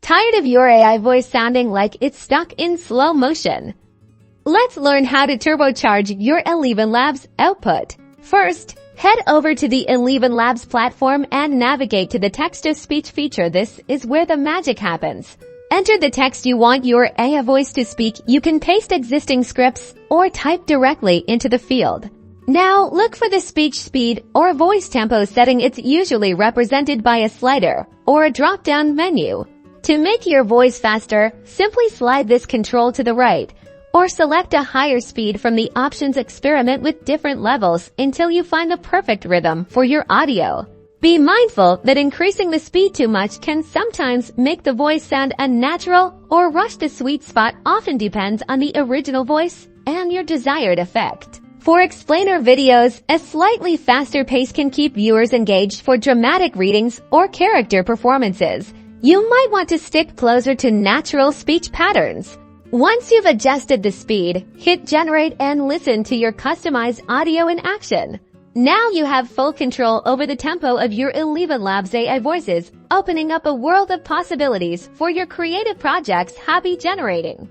Tired of your AI voice sounding like it's stuck in slow motion? Let's learn how to turbocharge your ElevenLabs output. First, head over to the ElevenLabs platform and navigate to the text-to-speech feature. This is where the magic happens. Enter the text you want your AI voice to speak. You can paste existing scripts or type directly into the field. Now, look for the speech speed or voice tempo setting. It's usually represented by a slider or a drop-down menu. To make your voice faster, simply slide this control to the right or select a higher speed from the options. Experiment with different levels until you find the perfect rhythm for your audio. Be mindful that increasing the speed too much can sometimes make the voice sound unnatural or rush. The sweet spot often depends on the original voice and your desired effect. For explainer videos, a slightly faster pace can keep viewers engaged. For dramatic readings or character performances, you might want to stick closer to natural speech patterns. Once you've adjusted the speed, hit generate and listen to your customized audio in action. Now you have full control over the tempo of your ElevenLabs AI voices, opening up a world of possibilities for your creative projects. Happy generating!